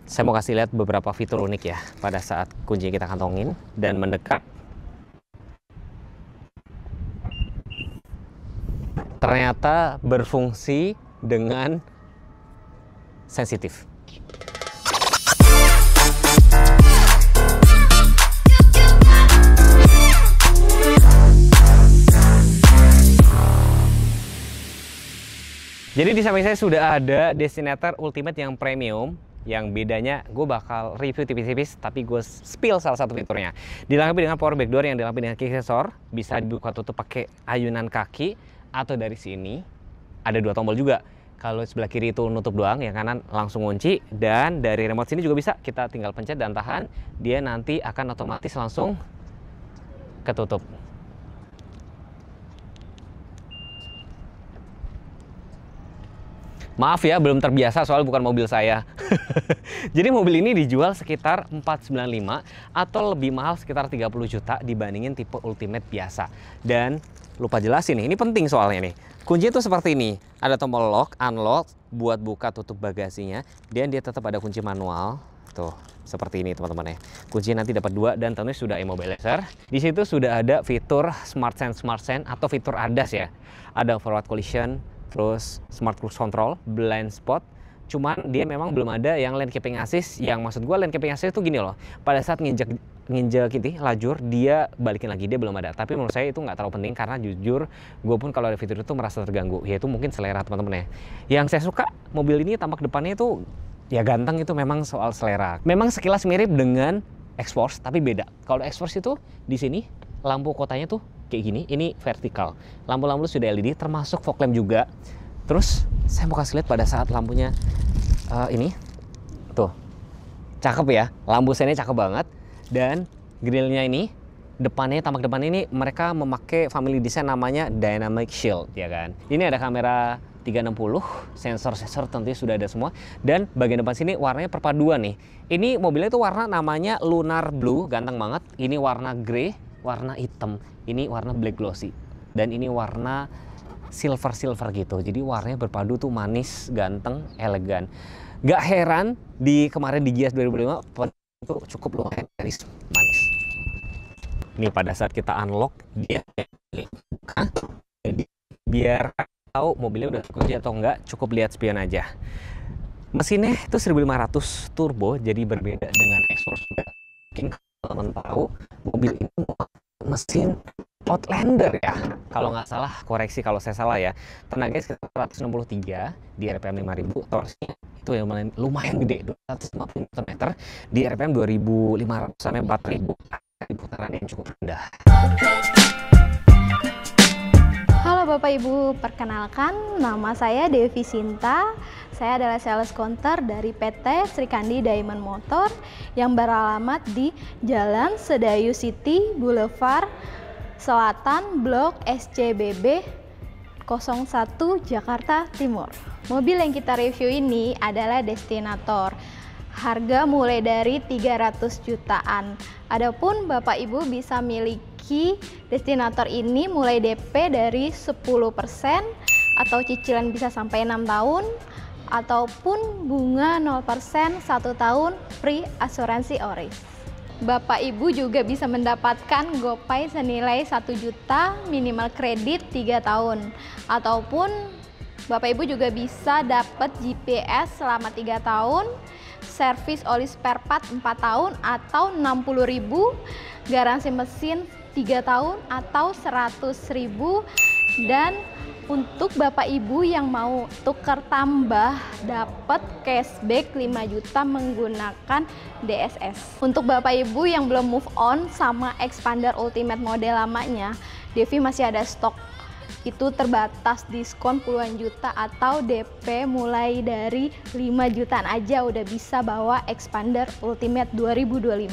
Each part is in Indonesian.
Saya mau kasih lihat beberapa fitur unik ya pada saat kunci kita kantongin dan mendekat. Ternyata berfungsi dengan sensitif. Jadi di samping saya sudah ada Destinator Ultimate yang premium. Yang bedanya gue bakal review tipis-tipis, tapi gue spill salah satu fiturnya. Dilengkapi dengan power back door yang dilengkapi dengan kick sensor, bisa dibuka tutup pakai ayunan kaki, atau dari sini ada dua tombol juga. Kalau sebelah kiri itu nutup doang, yang kanan langsung kunci, dan dari remote sini juga bisa kita tinggal pencet dan tahan, dia nanti akan otomatis langsung ketutup. Maaf ya, belum terbiasa soal bukan mobil saya. Jadi mobil ini dijual sekitar 495 atau lebih mahal sekitar 30 juta dibandingin tipe Ultimate biasa. Dan lupa jelasin nih, ini penting soalnya nih. Kunci itu seperti ini, ada tombol lock, unlock buat buka tutup bagasinya, dan dia tetap ada kunci manual. Tuh, seperti ini teman-teman ya. Kunci nanti dapat dua dan tentunya sudah immobilizer. Di situ sudah ada fitur Smart Sense atau fitur ADAS ya. Ada forward collision, terus smart cruise control, blind spot. Cuman dia memang belum ada yang lane keeping assist. Yang maksud gue lane keeping assist itu gini loh, pada saat nginjek gitu lajur, dia balikin lagi, dia belum ada. Tapi menurut saya itu nggak terlalu penting, karena jujur gue pun kalau ada fitur itu merasa terganggu. Yaitu mungkin selera teman-teman ya. Yang saya suka mobil ini tampak depannya itu ya ganteng, itu memang soal selera. Memang sekilas mirip dengan X-Force, tapi beda. Kalau X-Force itu di sini lampu kotanya tuh kayak gini, ini vertikal. Lampu-lampu sudah LED, termasuk fog lamp juga. Terus saya mau kasih lihat pada saat lampunya ini, tuh, cakep ya. Lampu sennya cakep banget. Dan grillnya ini, depannya, tampak depan ini mereka memakai family design namanya Dynamic Shield, ya kan. Ini ada kamera 360, sensor-sensor tentunya sudah ada semua. Dan bagian depan sini warnanya perpaduan nih. Ini mobilnya itu warna namanya Lunar Blue, ganteng banget. Ini warna grey, warna hitam, ini warna black glossy, dan ini warna silver gitu. Jadi warnanya berpadu tuh, manis, ganteng, elegan. Gak heran kemarin di Gias 2005 itu cukup lumayan manis. Ini pada saat kita unlock dia buka. Jadi biar tahu mobilnya udah kunci atau enggak, cukup lihat spion aja. Mesinnya itu 1500 turbo, jadi berbeda dengan X-Force. Mungkin teman tahu mobil ini mesin Outlander ya, kalau nggak salah, koreksi kalau saya salah ya. Tenaganya sekitar 163 di RPM 5000, torsinya itu yang lumayan gede, 250 Nm di RPM 2500 sampai 4000, di putaran yang cukup rendah. Halo Bapak Ibu, perkenalkan nama saya Devi Sinta. Saya adalah sales counter dari PT Sri Kandi Diamond Motor yang beralamat di Jalan Sedayu City Boulevard Selatan, Blok SCBB 01 Jakarta Timur. Mobil yang kita review ini adalah Destinator. Harga mulai dari 300 jutaan. Adapun Bapak Ibu bisa miliki Destinator ini mulai DP dari 10% atau cicilan bisa sampai 6 tahun, ataupun bunga 0% 1 tahun free asuransi ori. Bapak Ibu juga bisa mendapatkan GoPay senilai 1 juta minimal kredit 3 tahun, ataupun Bapak Ibu juga bisa dapat GPS selama 3 tahun, servis oli spare part 4 tahun atau 60.000, garansi mesin 3 tahun atau 100.000, dan untuk Bapak Ibu yang mau tukar tambah dapat cashback 5 juta menggunakan DSS. Untuk Bapak Ibu yang belum move on sama Expander Ultimate model lamanya, Devi masih ada stok. Itu terbatas diskon puluhan juta atau DP mulai dari 5 jutaan aja udah bisa bawa Expander Ultimate 2025.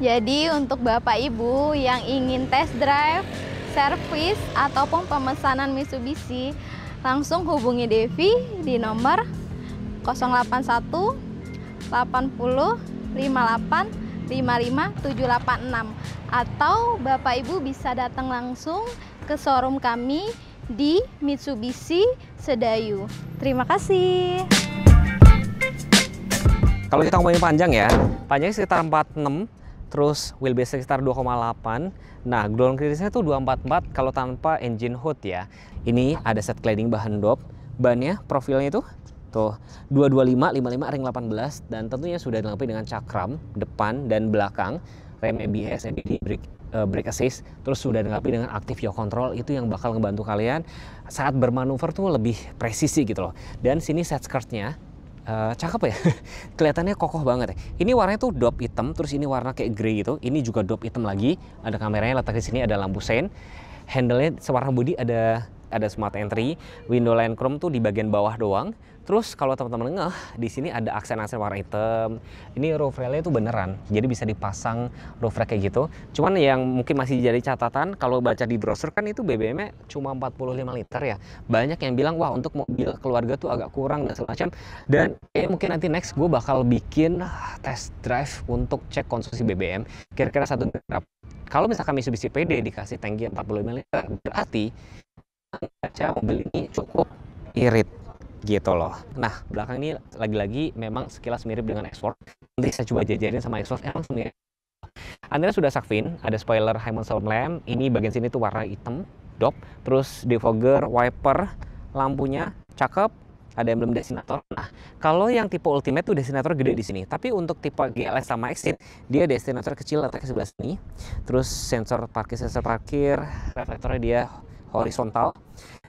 Jadi untuk Bapak Ibu yang ingin test drive, servis ataupun pemesanan Mitsubishi, langsung hubungi Devi di nomor 081 80 58 55 786, atau Bapak Ibu bisa datang langsung ke showroom kami di Mitsubishi Sedayu. Terima kasih. Kalau kita ngomongin panjang ya, panjangnya sekitar 46, terus wheelbase sekitar 2,8. Nah, ground clearance-nya tuh 244 kalau tanpa engine hood ya. Ini ada set cladding bahan dop, bannya profilnya itu tuh 225 55 ring 18, dan tentunya sudah dilengkapi dengan cakram depan dan belakang, rem ABS, ABD, brake assist, terus sudah dilengkapi dengan active yaw control. Itu yang bakal ngebantu kalian saat bermanuver tuh lebih presisi gitu loh. Dan sini set skirtnya cakep ya. Kelihatannya kokoh banget ya. Ini warnanya tuh dop hitam, terus ini warna kayak grey gitu. Ini juga dop hitam lagi. Ada kameranya letak di sini, ada lampu sein. Handle-nya sewarna body, ada smart entry. Window line chrome tuh di bagian bawah doang. Terus kalau teman-teman ngeh, di sini ada aksen-aksen warna hitam. Ini roof rail-nya itu beneran, jadi bisa dipasang roof rack kayak gitu. Cuman yang mungkin masih jadi catatan, kalau baca di browser kan itu BBM-nya cuma 45 liter ya. Banyak yang bilang, wah untuk mobil keluarga tuh agak kurang dan semacam. Dan mungkin nanti next gue bakal bikin test drive untuk cek konsumsi BBM. Kira-kira satu berapa. Kalau misalkan Mitsubishi PD dikasih tangki 45 liter, berarti baca mobil ini cukup irit gitu loh. Nah, belakang ini lagi-lagi memang sekilas mirip dengan X-Force. Nanti saya coba jajarin sama X-Force, emang mirip. Andirnya sudah Sakvin, ada spoiler Hyman Sound Lamp. Ini bagian sini tuh warna hitam, dop. Terus defogger, wiper, lampunya cakep. Ada emblem destinator. Nah, kalau yang tipe Ultimate tuh destinator gede di sini. Tapi untuk tipe GLS sama Exit, dia destinator kecil letaknya sebelah sini. Terus sensor parkir, reflektornya dia horizontal.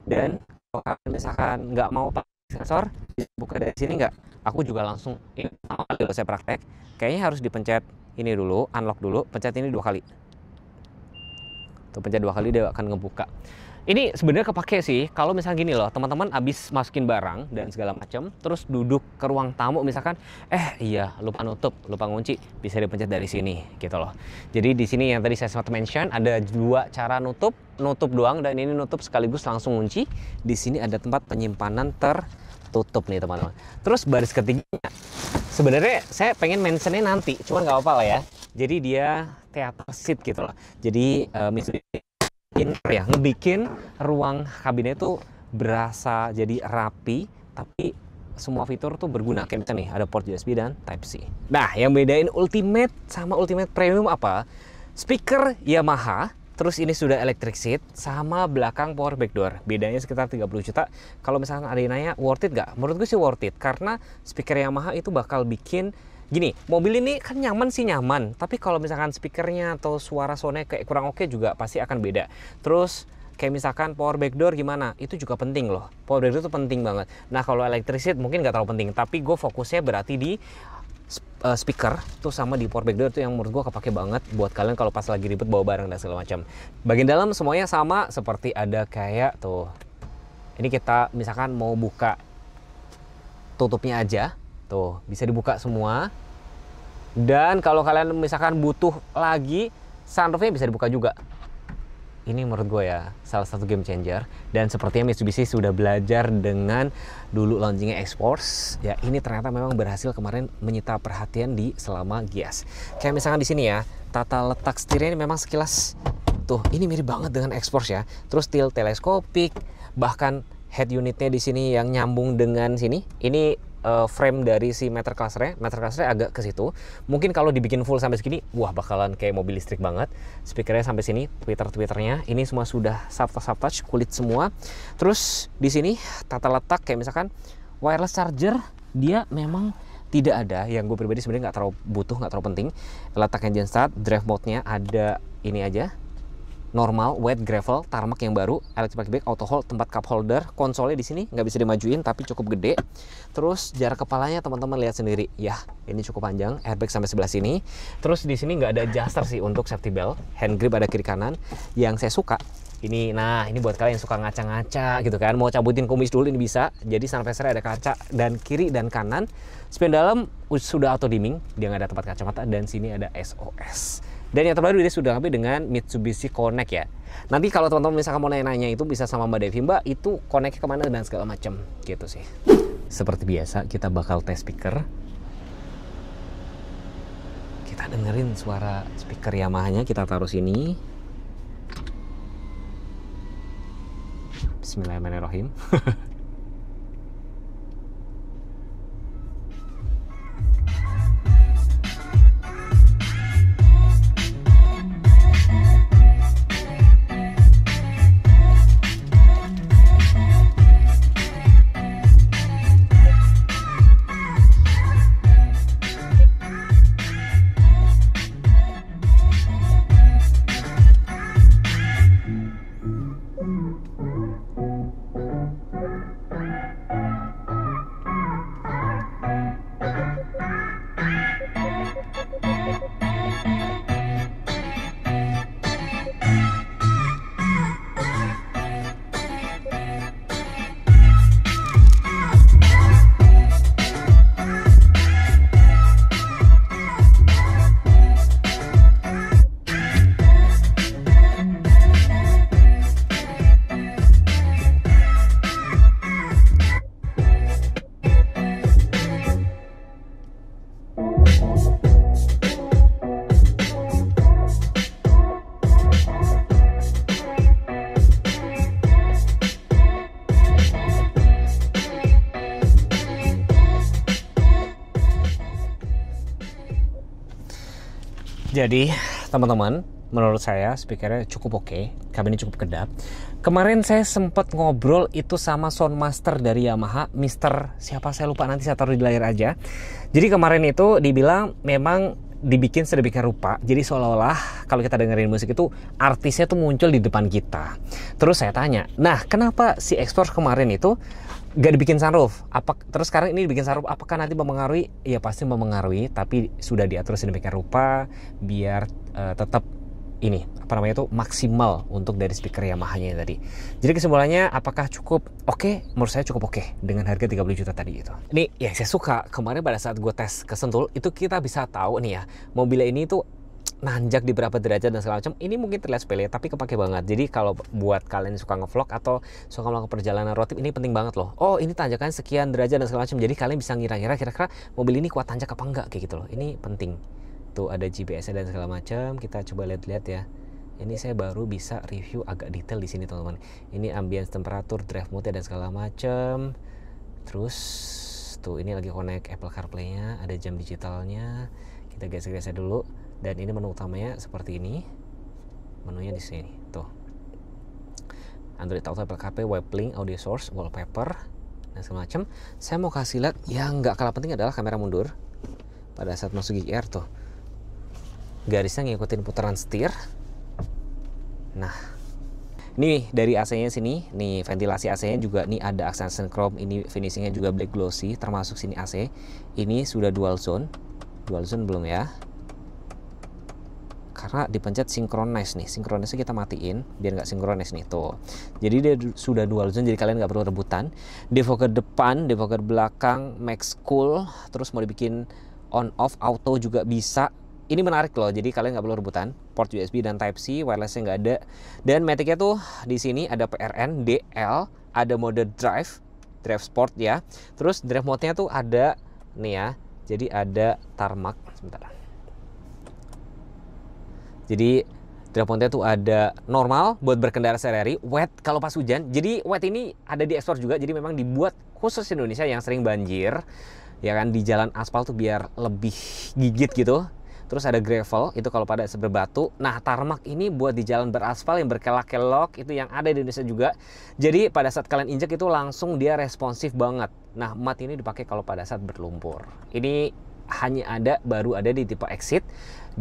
Dan kalau misalkan nggak mau pakai sensor, bisa buka dari sini nggak? Aku juga langsung, ini pertama kali saya praktek, kayaknya harus dipencet ini dulu, unlock dulu, pencet ini 2 kali. Tuh, pencet 2 kali dia akan ngebuka. Ini sebenarnya kepake sih, kalau misalnya gini loh, teman-teman abis masukin barang dan segala macam, terus duduk ke ruang tamu misalkan, iya lupa nutup, lupa ngunci, bisa dipencet dari sini gitu loh. Jadi di sini yang tadi saya sempat mention, ada 2 cara nutup doang, dan ini nutup sekaligus langsung ngunci. Di sini ada tempat penyimpanan tertutup nih teman-teman. Terus baris ketiganya, sebenarnya saya pengen mentionnya nanti, cuman nggak apa-apa lah ya. Jadi dia theater seat gitu loh. Jadi Mitsubishi ya ngebikin ruang kabinnya itu berasa jadi rapi, tapi semua fitur tuh berguna. Kayak misalnya nih, ada port USB dan Type-C. Nah, yang bedain Ultimate sama Ultimate Premium apa? Speaker Yamaha, terus ini sudah electric seat, sama belakang power backdoor. Bedanya sekitar 30 juta. Kalau misalkan ada yang nanya, worth it nggak? Menurut gue sih worth it, karena speaker Yamaha itu bakal bikin gini, mobil ini kan nyaman sih nyaman, tapi kalau misalkan speakernya atau suara soundnya kayak kurang oke juga pasti akan beda. Terus kayak misalkan power backdoor gimana, itu juga penting loh. Power backdoor itu penting banget. Nah kalau electric seat mungkin nggak terlalu penting, tapi gue fokusnya berarti di speaker tuh sama di power backdoor tuh yang menurut gue kepake banget buat kalian kalau pas lagi ribet bawa barang dan segala macam. Bagian dalam semuanya sama, seperti ada kayak tuh. Ini kita misalkan mau buka tutupnya aja. Tuh, bisa dibuka semua. Dan kalau kalian misalkan butuh lagi, sunroofnya bisa dibuka juga. Ini menurut gue ya, salah satu game changer. Dan sepertinya Mitsubishi sudah belajar dengan dulu launchingnya X-Force. Ya, ini ternyata memang berhasil kemarin menyita perhatian di selama Gias. Kayak misalkan di sini ya, tata letak setirnya ini memang sekilas. Tuh, ini mirip banget dengan X-Force ya. Terus tilt teleskopik, bahkan head unitnya di sini yang nyambung dengan sini. Ini frame dari si meter clusternya agak ke situ. Mungkin kalau dibikin full sampai segini, wah bakalan kayak mobil listrik banget. Speakernya sampai sini, tweeternya ini semua sudah soft touch, kulit semua. Terus di sini tata letak kayak misalkan wireless charger, dia memang tidak ada. Yang gue pribadi sebenarnya nggak terlalu butuh, nggak terlalu penting. Letak engine start, drive mode-nya ada ini aja. Normal, wet, gravel, tarmac yang baru, electric brake, auto hold, tempat cup holder, konsolnya di sini nggak bisa dimajuin tapi cukup gede. Terus jarak kepalanya teman-teman lihat sendiri, ya ini cukup panjang, airbag sampai sebelah sini. Terus di sini nggak ada adjuster sih untuk safety belt, hand grip ada kiri kanan. Yang saya suka ini, nah ini buat kalian yang suka ngaca-ngaca gitu kan, mau cabutin kumis dulu ini bisa. Jadi sun visor ada kaca dan kiri dan kanan. Spion dalam sudah auto dimming, dia nggak ada tempat kacamata, dan sini ada SOS. Dan yang terbaru dia sudah dilengkapi dengan Mitsubishi Connect ya. Nanti kalau teman-teman misalkan mau nanya-nanya itu bisa sama Mbak Devi, Mbak itu connect kemana dan segala macam gitu sih. Seperti biasa kita bakal tes speaker. Kita dengerin suara speaker Yamaha-nya, kita taruh sini. Bismillahirrahmanirrahim. Jadi teman-teman, menurut saya speakernya cukup oke, kabinnya cukup kedap. Kemarin saya sempat ngobrol itu sama Soundmaster dari Yamaha, Mister siapa saya lupa, nanti saya taruh di layar aja. Jadi kemarin itu dibilang memang dibikin sedemikian rupa, jadi seolah-olah kalau kita dengerin musik itu artisnya tuh muncul di depan kita. Terus saya tanya, nah kenapa si X-Force kemarin itu gak dibikin sunroof? Terus sekarang ini dibikin sunroof, apakah nanti mempengaruhi? Ya pasti mempengaruhi, tapi sudah diatur sedemikian rupa biar tetap ini apa namanya itu maksimal untuk dari speaker Yamaha-nya tadi. Jadi kesimpulannya apakah cukup oke? Menurut saya cukup oke dengan harga 30 juta tadi itu. Ini ya saya suka kemarin pada saat gue tes ke Sentul itu kita bisa tahu nih ya mobilnya ini tuh nanjak di berapa derajat dan segala macam. Ini mungkin terlihat sepele tapi kepake banget. Jadi kalau buat kalian yang suka ngevlog atau suka melakukan perjalanan road trip ini penting banget loh. Oh ini tanjakan sekian derajat dan segala macam. Jadi kalian bisa ngira-ngira kira-kira mobil ini kuat tanjak apa enggak kayak gitu loh. Ini penting. Tuh ada GPS-nya dan segala macam. Kita coba lihat-lihat ya. Ini saya baru bisa review agak detail di sini teman-teman. Ini ambience temperatur, drive mode dan segala macam. Terus tuh ini lagi connect Apple CarPlay-nya, ada jam digitalnya. Kita geser-geser dulu. Dan ini menu utamanya seperti ini. Menunya di sini. Tuh. Android Auto, Apple CarPlay, Web Link, Audio Source, Wallpaper dan segala macam. Saya mau kasih lihat yang nggak kalah penting adalah kamera mundur. Pada saat masuk GR tuh. Garisnya ngikutin putaran setir. Nah, ini dari AC-nya sini, nih ventilasi AC-nya juga nih ada accent chrome, ini finishingnya juga black glossy, termasuk sini AC. Ini sudah dual zone belum ya? Karena dipencet synchronize nih, synchronize kita matiin biar nggak synchronize nih tuh. Jadi dia sudah dual zone, jadi kalian nggak perlu rebutan. Defogger depan, defogger belakang, max cool, terus mau dibikin on off auto juga bisa. Ini menarik loh, jadi kalian nggak perlu rebutan. Port USB dan Type C, wirelessnya nggak ada. Dan matic-nya tuh di sini ada PRN, DL, ada mode drive sport ya. Terus drive mode-nya tuh ada nih ya. Jadi ada tarmac, sebentar. Jadi drive mode-nya tuh ada normal buat berkendara sehari-hari, wet kalau pas hujan. Jadi wet ini ada di X-Force juga, jadi memang dibuat khusus Indonesia yang sering banjir. Ya kan di jalan aspal tuh biar lebih gigit gitu. Terus ada gravel, itu kalau pada berbatu. Nah, tarmac ini buat di jalan beraspal yang berkelok-kelok, itu yang ada di Indonesia juga. Jadi pada saat kalian injek itu langsung dia responsif banget. Nah, mat ini dipakai kalau pada saat berlumpur. Ini baru ada di tipe Exit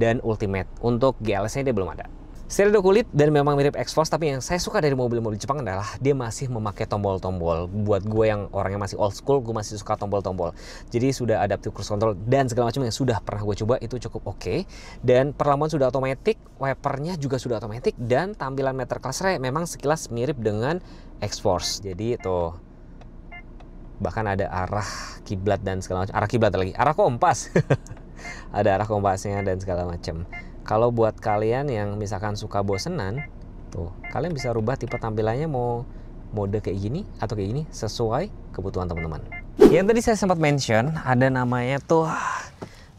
dan Ultimate. Untuk GLS-nya dia belum ada. Stereo kulit dan memang mirip X-Force, tapi yang saya suka dari mobil-mobil Jepang adalah dia masih memakai tombol-tombol. Buat gue yang orangnya masih old school, gue masih suka tombol-tombol. Jadi sudah adaptive cruise control dan segala macam yang sudah pernah gue coba itu cukup oke. Dan perlamuan sudah otomatis, wipernya juga sudah otomatis, dan tampilan meter cluster memang sekilas mirip dengan X-Force. Jadi tuh bahkan ada arah kiblat dan segala macam, arah kompas. Ada arah kompasnya dan segala macam. Kalau buat kalian yang misalkan suka bosenan, tuh kalian bisa rubah tipe tampilannya mau mode kayak gini atau kayak gini sesuai kebutuhan teman-teman. Yang tadi saya sempat mention ada namanya tuh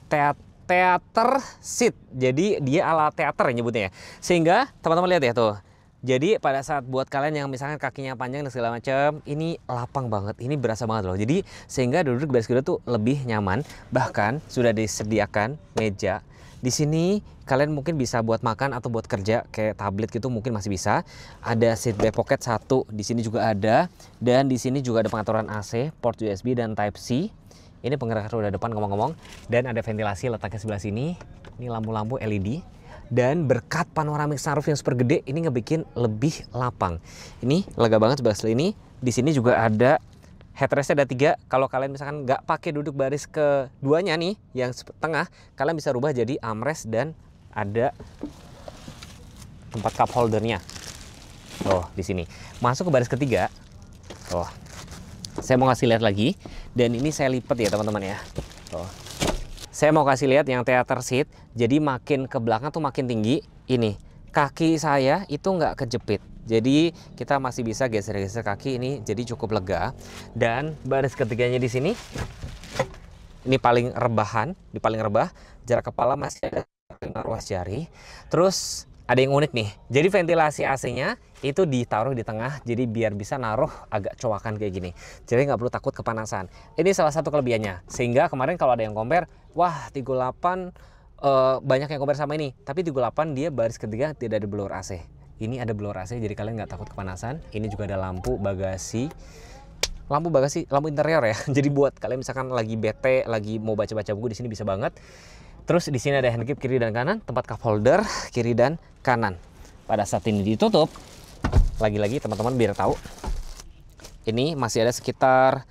theater seat. Jadi dia ala teater nyebutnya ya. Sehingga teman-teman lihat ya tuh. Jadi pada saat buat kalian yang misalkan kakinya panjang dan segala macam, ini lapang banget, ini berasa banget loh. Jadi sehingga duduk baris kedua tuh lebih nyaman. Bahkan sudah disediakan meja. Di sini kalian mungkin bisa buat makan atau buat kerja kayak tablet gitu mungkin masih bisa. Ada seat back pocket 1, di sini juga ada. Dan di sini juga ada pengaturan AC, port USB dan Type C. Ini penggerak roda depan ngomong-ngomong. Dan ada ventilasi letaknya sebelah sini. Ini lampu-lampu LED. Dan berkat panoramic sunroof yang super gede, ini ngebikin lebih lapang. Ini lega banget sebelah sini. Di sini juga ada headrestnya, ada 3. Kalau kalian misalkan nggak pakai duduk baris keduanya nih, yang tengah, kalian bisa rubah jadi armrest dan ada tempat cup holdernya. Oh, di sini. Masuk ke baris ketiga. Oh, saya mau kasih lihat lagi. Dan ini saya lipat ya teman-teman ya. Oh. Saya mau kasih lihat yang theater seat. Jadi makin ke belakang tuh makin tinggi. Ini kaki saya itu nggak kejepit. Jadi kita masih bisa geser-geser kaki ini, jadi cukup lega. Dan baris ketiganya di sini Ini paling rebahan, di paling rebah, jarak kepala masih ada 5 ruas jari. Terus ada yang unik nih, jadi ventilasi AC-nya itu ditaruh di tengah, jadi biar bisa naruh agak coakan kayak gini. Jadi nggak perlu takut kepanasan. Ini salah satu kelebihannya. Sehingga kemarin kalau ada yang compare, wah 38 banyak yang compare sama ini. Tapi 38 dia baris ketiga tidak ada blower AC. Ini ada blower AC, jadi kalian nggak takut kepanasan. Ini juga ada lampu bagasi, lampu interior ya. Jadi buat kalian misalkan lagi bete, lagi mau baca-baca buku di sini bisa banget. Terus di sini ada handgrip kiri dan kanan, tempat cup holder kiri dan kanan. Pada saat ini ditutup, lagi-lagi teman-teman biar tahu, ini masih ada sekitar,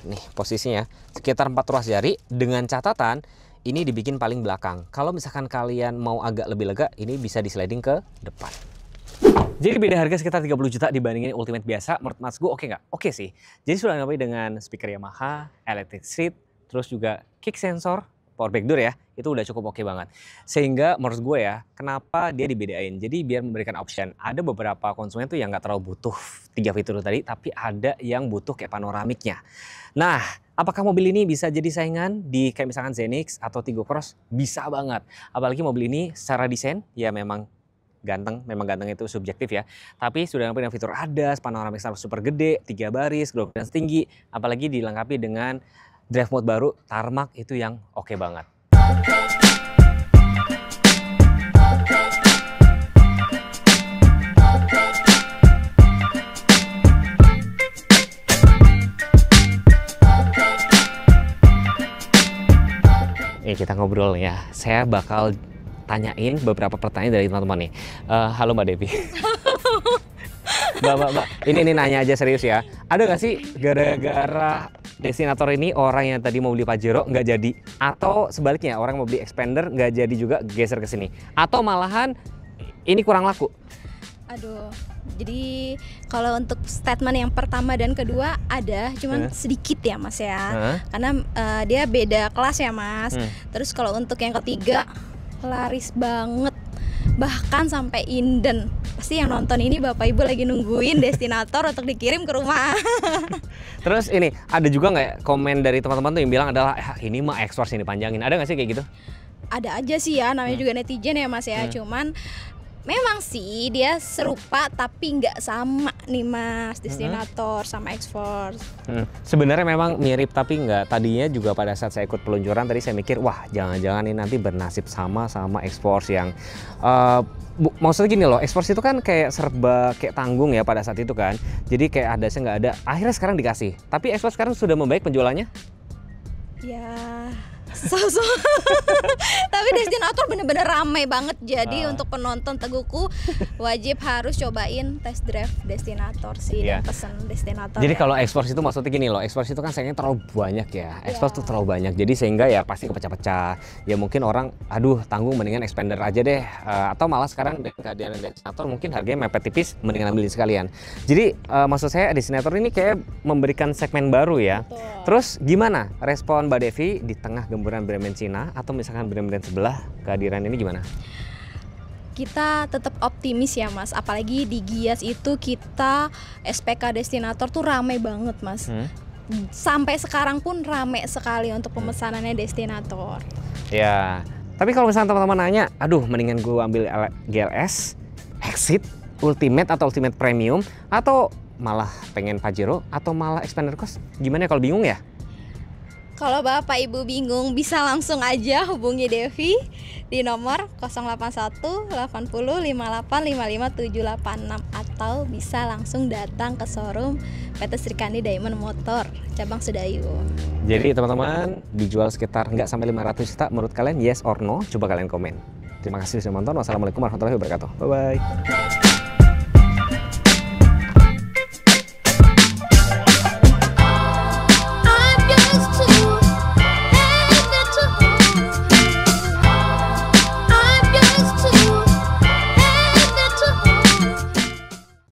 nih posisinya, sekitar 4 ruas jari dengan catatan ini dibikin paling belakang. Kalau misalkan kalian mau agak lebih lega, ini bisa disliding ke depan. Jadi beda harga sekitar 30 juta dibandingin Ultimate biasa. Menurut Mas gue oke nggak? Oke sih. Jadi sudah dilengkapi dengan speaker Yamaha, electric seat, terus juga kick sensor, power backdoor ya, itu udah cukup oke banget. Sehingga menurut gue ya, kenapa dia dibedain? Jadi biar memberikan option. Ada beberapa konsumen tuh yang nggak terlalu butuh 3 fitur tadi, tapi ada yang butuh kayak panoramiknya. Nah, apakah mobil ini bisa jadi saingan di kayak misalkan Zenix atau Tigo Cross? Bisa banget. Apalagi mobil ini secara desain ya memang ganteng itu subjektif ya. Tapi sudah dilengkapi dengan fitur ADAS, panoramik super gede, 3 baris, ground clearance tinggi, apalagi dilengkapi dengan drive mode baru, tarmac itu yang oke banget. Kita ngobrol ya. Saya bakal tanyain beberapa pertanyaan dari teman-teman nih. Halo Mbak Devi. Mbak, ini nanya aja serius ya. Ada nggak sih gara-gara Destinator ini orang yang tadi mau beli Pajero nggak jadi? Atau sebaliknya orang mau beli Expander nggak jadi juga geser ke sini? Atau malahan ini kurang laku? Aduh, jadi kalau untuk statement yang pertama dan kedua ada, cuman sedikit ya Mas ya. Karena dia beda kelas ya Mas. Terus kalau untuk yang ketiga laris banget. Bahkan sampai inden. Pasti yang nonton ini Bapak Ibu lagi nungguin Destinator untuk dikirim ke rumah. Terus ini ada juga nggak komen dari teman-teman tuh yang bilang adalah ini mah X-Force ini panjangin. Ada nggak sih kayak gitu? Ada aja sih ya, namanya juga netizen ya Mas ya. Cuman memang sih dia serupa tapi nggak sama nih Mas, Destinator sama X-Force. Sebenarnya memang mirip tapi nggak. Tadinya juga pada saat saya ikut peluncuran tadi saya mikir wah jangan-jangan ini nanti bernasib sama X-Force yang maksudnya gini loh, X-Force itu kan kayak serba kayak tanggung ya pada saat itu kan. Jadi kayak ada nggak ada. Akhirnya sekarang dikasih. Tapi X-Force sekarang sudah membaik penjualannya? Ya. Tapi Destinator bener-bener ramai banget. Jadi untuk penonton teguhku wajib harus cobain test drive Destinator sih dan pesen Destinator. Jadi ya. kalau X-Force itu maksudnya gini loh, X-Force itu kan sayangnya terlalu banyak ya. X-Force tuh terlalu banyak. Jadi sehingga ya pasti kepecah-pecah. Ya mungkin orang aduh tanggung mendingan Expander aja deh. Atau malah sekarang dengan kehadiran Destinator mungkin harganya mepet tipis mendingan ambilin sekalian. Jadi maksud saya Destinator ini kayak memberikan segmen baru ya. Betul. Terus gimana respon Mbak Devi di tengah gemburan brand-brand Cina atau misalkan brand-brand sebelah, kehadiran ini gimana? Kita tetap optimis ya Mas, apalagi di Gias itu kita SPK Destinator tuh ramai banget Mas. Sampai sekarang pun ramai sekali untuk pemesanannya Destinator. Ya, tapi kalau misalnya teman-teman nanya, aduh mendingan gue ambil GLS, Exit, Ultimate atau Ultimate Premium, atau malah pengen Pajero, atau malah Expander Cross, gimana kalau bingung ya? Kalau Bapak Ibu bingung bisa langsung aja hubungi Devi di nomor 081 80 58 55 786 atau bisa langsung datang ke showroom PT Srikandi Diamond Motor cabang Sedayu. Jadi teman-teman dijual sekitar nggak sampai 500 juta menurut kalian yes or no? Coba kalian komen. Terima kasih sudah nonton. Wassalamualaikum warahmatullahi wabarakatuh. Bye bye.